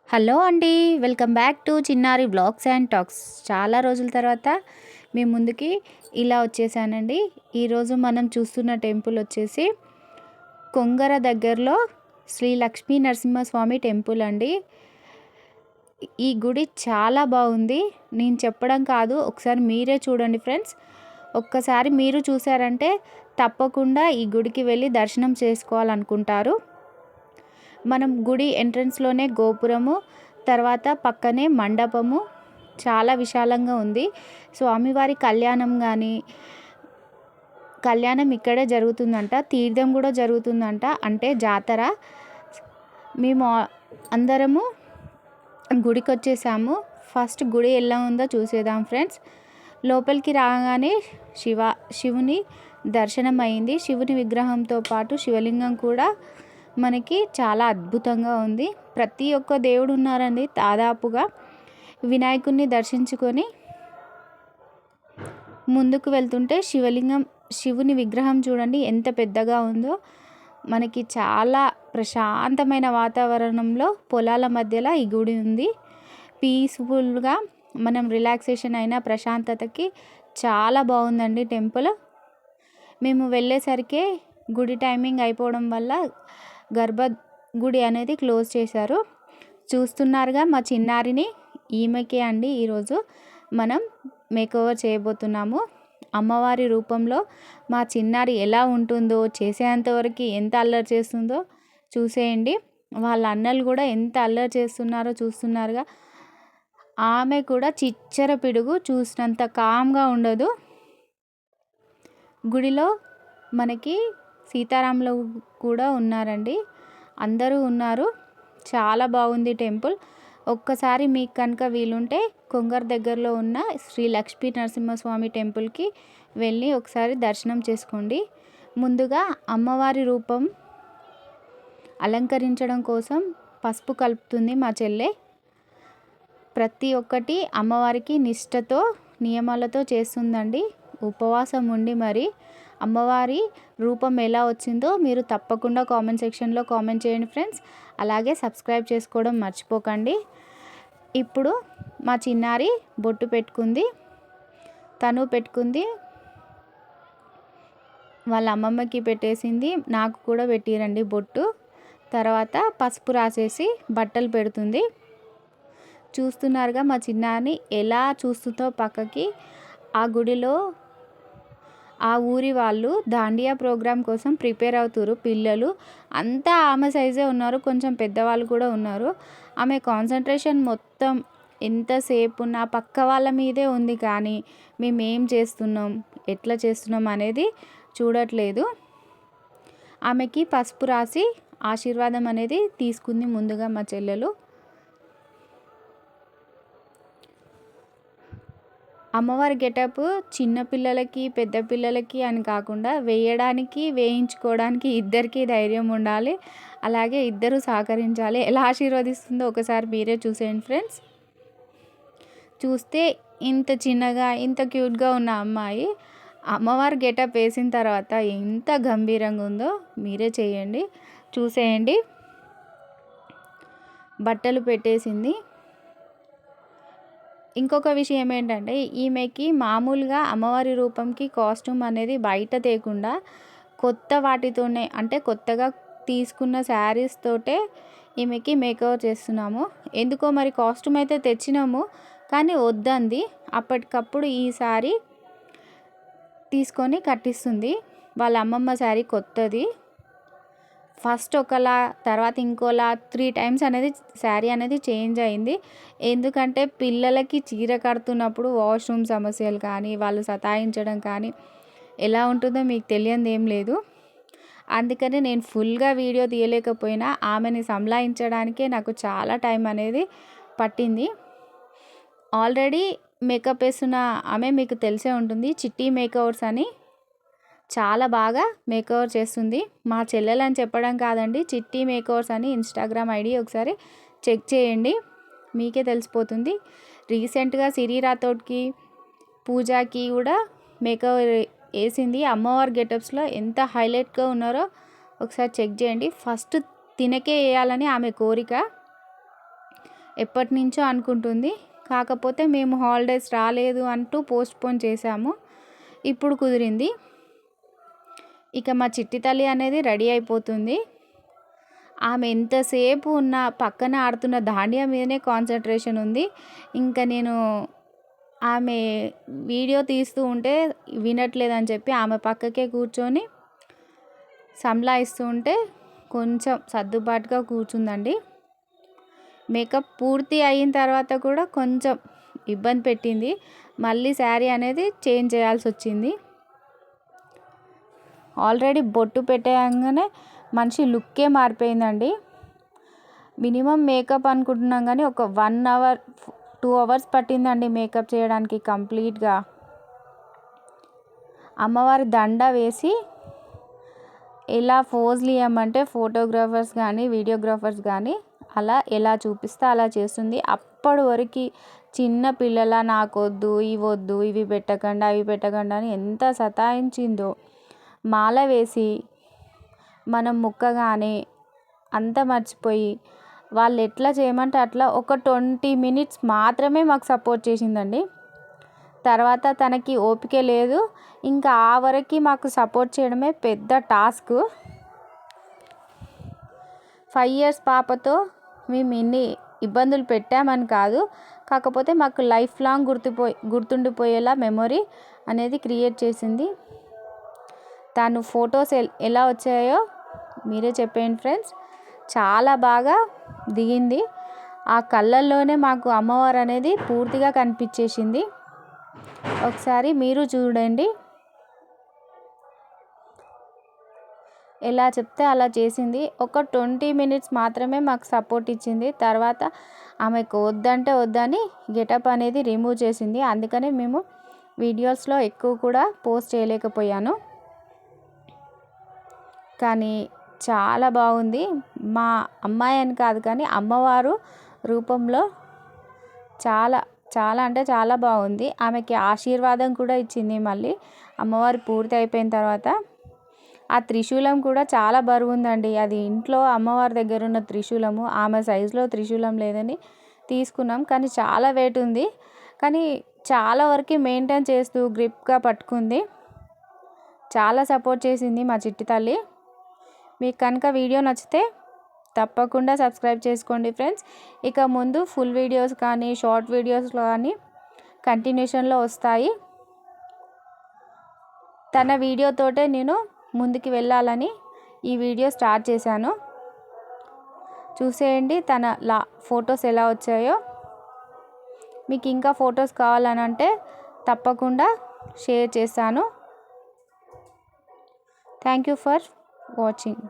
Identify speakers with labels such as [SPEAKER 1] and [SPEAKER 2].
[SPEAKER 1] Hello అండి. Welcome back to చిన్నారి vlogs and talks. చాలా రోజుల తర్వాత మీ ముందుకి ఇలా వచ్చేసానండి. ఈరోజు మనం చూస్తున్న టెంపుల్ వచ్చేసి కొంగర దగ్గరలో శ్రీ లక్ష్మీ నరసింహస్వామి టెంపుల్ అండి. ఈ గుడి చాలా బాగుంది. నేను చెప్పడం కాదు, ఒకసారి మీరే చూడండి ఫ్రెండ్స్. ఒక్కసారి మీరు చూసారంటే తప్పకుండా ఈ గుడికి వెళ్ళి దర్శనం చేసుకోవాలనుకుంటారు. మనం గుడి ఎంట్రన్స్లోనే గోపురము, తర్వాత పక్కనే మండపము చాలా విశాలంగా ఉంది. స్వామివారి కళ్యాణం ఇక్కడే జరుగుతుందంట. తీర్థం కూడా జరుగుతుందంట, అంటే జాతర. మేము అందరము గుడికి వచ్చేసాము. ఫస్ట్ గుడి ఎలా ఉందో చూసేద్దాం ఫ్రెండ్స్. లోపలికి రాగానే శివుని దర్శనం అయింది. శివుని విగ్రహంతో పాటు శివలింగం కూడా మనకి చాలా అద్భుతంగా ఉంది. ప్రతి ఒక్క దేవుడు ఉన్నారండి దాదాపుగా. వినాయకుడిని దర్శించుకొని ముందుకు వెళ్తుంటే శివుని విగ్రహం చూడండి ఎంత పెద్దగా ఉందో. మనకి చాలా ప్రశాంతమైన వాతావరణంలో పొలాల మధ్యలో ఈ గుడి ఉంది. పీస్ఫుల్గా మనం రిలాక్సేషన్ అయిన ప్రశాంతతకి చాలా బాగుందండి టెంపుల్. మేము వెళ్ళేసరికి గుడి టైమింగ్ అయిపోవడం వల్ల గుడి అనేది క్లోజ్ చేశారు. చూస్తున్నారుగా మా చిన్నారిని. ఈమెకే అండి ఈరోజు మనం మేకోవర్ చేయబోతున్నాము. అమ్మవారి రూపంలో మా చిన్నారి ఎలా ఉంటుందో, చేసేంతవరకు ఎంత అల్లరి చేస్తుందో చూసేయండి. వాళ్ళ అన్నలు కూడా ఎంత అల్లరి చేస్తున్నారో చూస్తున్నారుగా. ఆమె కూడా చిచ్చర పిడుగు, చూసినంత కామ్గా ఉండదు. గుడిలో మనకి సీతారాములు కూడా ఉన్నారండి. అందరూ ఉన్నారు. చాలా బాగుంది టెంపుల్. ఒక్కసారి మీకు కనుక వీలుంటే కొంగర్ దగ్గరలో ఉన్న శ్రీ లక్ష్మీ నరసింహస్వామి టెంపుల్కి వెళ్ళి ఒకసారి దర్శనం చేసుకోండి. ముందుగా అమ్మవారి రూపం అలంకరించడం కోసం పసుపు కలుపుతుంది మా చెల్లె. ప్రతి ఒక్కటి అమ్మవారికి నిష్టతో నియమాలతో చేస్తుందండి. ఉపవాసం ఉండి మరి అమ్మవారి రూపం ఎలా వచ్చిందో మీరు తప్పకుండా కామెంట్ సెక్షన్లో కామెంట్ చేయండి ఫ్రెండ్స్. అలాగే సబ్స్క్రైబ్ చేసుకోవడం మర్చిపోకండి. ఇప్పుడు మా చిన్నారి బొట్టు పెట్టుకుంది, తను పెట్టుకుంది, వాళ్ళ అమ్మమ్మకి పెట్టేసింది, నాకు కూడా పెట్టిరండి బొట్టు. తర్వాత పసుపు రాసేసి బట్టలు పెడుతుంది. చూస్తున్నారుగా మా చిన్నారిని ఎలా చూస్తుందో పక్కకి. ఆ గుడిలో ఆ ఊరి వాళ్ళు దాండియా ప్రోగ్రాం కోసం ప్రిపేర్ అవుతారు. పిల్లలు అంతా ఆమె సైజే ఉన్నారు, కొంచెం పెద్దవాళ్ళు కూడా ఉన్నారు. ఆమె కాన్సన్ట్రేషన్ మొత్తం ఎంతసేపు నా పక్క వాళ్ళ మీదే ఉంది, కానీ మేమేం చేస్తున్నాం, ఎట్లా చేస్తున్నాం అనేది చూడట్లేదు. ఆమెకి పసుపు రాసి ఆశీర్వాదం అనేది తీసుకుంది ముందుగా మా చెల్లెలు. అమ్మవారి గెటప్ చిన్నపిల్లలకి పెద్ద పిల్లలకి అని కాకుండా వేయడానికి వేయించుకోవడానికి ఇద్దరికీ ధైర్యం ఉండాలి. అలాగే ఇద్దరు సహకరించాలి. ఎలా ఆశీర్వదిస్తుందో ఒకసారి మీరే చూసేయండి ఫ్రెండ్స్. చూస్తే ఇంత చిన్నగా ఇంత క్యూట్గా ఉన్న అమ్మాయి అమ్మవారి గెటప్ వేసిన తర్వాత ఎంత గంభీరంగా ఉందో మీరే చూసేయండి. బట్టలు పెట్టేసింది. ఇంకొక విషయం ఏంటంటే, ఈమెకి మామూలుగా అమ్మవారి రూపంకి కాస్ట్యూమ్ అనేది బయట తేకుండా కొత్త వాటితోనే, అంటే కొత్తగా తీసుకున్న శారీస్ తోటే ఈమెకి మేకవర్ చేస్తున్నాము. ఎందుకో మరి కాస్ట్యూమ్ అయితే తెచ్చినాము, కానీ వద్దంది. అప్పటికప్పుడు ఈ శారీ తీసుకొని కట్టిస్తుంది. వాళ్ళ అమ్మమ్మ శారీ కొత్తది. ఫస్ట్ ఒకలా, తర్వాత ఇంకోలా 3 టైమ్స్ అనేది శారీ అనేది చేంజ్ అయింది. ఎందుకంటే పిల్లలకి చీర కడుతున్నప్పుడు వాష్రూమ్ సమస్యలు కానీ, వాళ్ళు సతాయించడం కానీ ఎలా ఉంటుందో మీకు తెలియంది ఏం లేదు. అందుకని నేను ఫుల్గా వీడియో తీయలేకపోయినా ఆమెని సంలాయించడానికే నాకు చాలా టైం అనేది పట్టింది. ఆల్రెడీ మేకప్ వేస్తున్న ఆమె మీకు తెలిసే ఉంటుంది, చిట్టి మేకవర్స్ అని. చాలా బాగా మేకవర్ చేస్తుంది. మా చెల్లెలని చెప్పడం కాదండి, చిట్టి మేకవర్స్ అని ఇన్స్టాగ్రామ్ ఐడి ఒకసారి చెక్ చేయండి, మీకే తెలిసిపోతుంది. రీసెంట్గా సిరి రాథోడ్కి, పూజాకి కూడా మేకవర్ వేసింది. అమ్మవారి గెటప్స్లో ఎంత హైలైట్గా ఉన్నారో ఒకసారి చెక్ చేయండి. ఫస్ట్ తినకే వేయాలని ఆమె కోరిక. ఎప్పటి నుంచో అనుకుంటుంది. కాకపోతే మేము హాలిడేస్ రాలేదు అంటూ పోస్ట్పోన్ చేశాము. ఇప్పుడు కుదిరింది. ఇక మా చిట్టి తల్లి అనేది రెడీ అయిపోతుంది. ఆమె ఎంతసేపు ఉన్న పక్కన ఆడుతున్న దాండియా మీదనే కాన్సన్ట్రేషన్ ఉంది. ఇంకా నేను ఆమె వీడియో తీస్తూ ఉంటే వినట్లేదని చెప్పి ఆమె పక్కకే కూర్చొని సంలాయిస్తూ ఉంటే కొంచెం సర్దుబాటుగా కూర్చుందండి. మేకప్ పూర్తి అయిన తర్వాత కూడా కొంచెం ఇబ్బంది పెట్టింది. మళ్ళీ శారీ అనేది చేంజ్ చేయాల్సి వచ్చింది. ఆల్రెడీ బొట్టు పెట్టేయంగానే మనిషి లుక్కే మారిపోయిందండి. మినిమం మేకప్ అనుకుంటున్నాం కానీ ఒక 1 అవర్ 2 అవర్స్ పట్టిందండి మేకప్ చేయడానికి కంప్లీట్గా. అమ్మవారి దండ వేసి ఎలా ఫోజులు ఇవ్వమంటే ఫోటోగ్రాఫర్స్ కానీ వీడియోగ్రాఫర్స్ కానీ అలా ఎలా చూపిస్తే అలా చేస్తుంది. అప్పటి వరకు చిన్న పిల్లల నాకొద్దు, ఇవి వద్దు, ఇవి పెట్టకండి, అవి పెట్టకండి అని ఎంత సతాయించిందో. మాల వేసి మనం ముక్కగానే అంతా మర్చిపోయి వాళ్ళు ఎట్లా చేయమంటే అట్లా ఒక 20 మినిట్స్ మాత్రమే మాకు సపోర్ట్ చేసిందండి. తర్వాత తనకి ఓపిక లేదు. ఇంకా ఆ వరకు మాకు సపోర్ట్ చేయడమే పెద్ద టాస్క్. 5 years పాపతో మేము ఇన్ని ఇబ్బందులు పెట్టామని కాదు, కాకపోతే మాకు లైఫ్ లాంగ్ గుర్తుండిపోయేలా మెమొరీ అనేది క్రియేట్ చేసింది. తను ఫొటోస్ ఎలా వచ్చాయో మీరే చెప్పండి ఫ్రెండ్స్. చాలా బాగా దిగింది. ఆ కళ్ళల్లోనే మాకు అమ్మవారు అనేది పూర్తిగా కనిపించేసింది. ఒకసారి మీరు చూడండి. ఎలా చెప్తే అలా చేసింది. ఒక 20 మినిట్స్ మాత్రమే మాకు సపోర్ట్ ఇచ్చింది. తర్వాత ఆమెకు వద్దంటే వద్దని గెటప్ అనేది రిమూవ్ చేసింది. అందుకనే మేము వీడియోస్లో ఎక్కువ కూడా పోస్ట్ చేయలేకపోయాను. కానీ చాలా బాగుంది. మా అమ్మాయి అని కాదు కానీ అమ్మవారు రూపంలో చాలా చాలా అంటే చాలా బాగుంది. ఆమెకి ఆశీర్వాదం కూడా ఇచ్చింది. మళ్ళీ అమ్మవారు పూర్తి అయిపోయిన తర్వాత ఆ త్రిశూలం కూడా చాలా బరువు ఉందండి. అది ఇంట్లో అమ్మవారి దగ్గర ఉన్న త్రిశూలము. ఆమె సైజులో త్రిశూలం లేదని తీసుకున్నాం. కానీ చాలా వెయిట్ ఉంది. కానీ చాలా వరకు మెయింటైన్ చేస్తూ గ్రిప్గా పట్టుకుంది. చాలా సపోర్ట్ చేసింది మా చిట్టి తల్లి. మీకు కనుక వీడియో నచ్చితే తప్పకుండా సబ్స్క్రైబ్ చేసుకోండి ఫ్రెండ్స్. ఇక ముందు ఫుల్ వీడియోస్ కానీ షార్ట్ వీడియోస్లో కానీ కంటిన్యూషన్లో వస్తాయి. తన వీడియోతోటే నేను ముందుకు వెళ్ళాలని ఈ వీడియో స్టార్ట్ చేశాను. చూసేయండి తన ఫొటోస్ ఎలా వచ్చాయో. మీకు ఇంకా ఫొటోస్ కావాలని అంటే తప్పకుండా షేర్ చేస్తాను. Thank you for watching.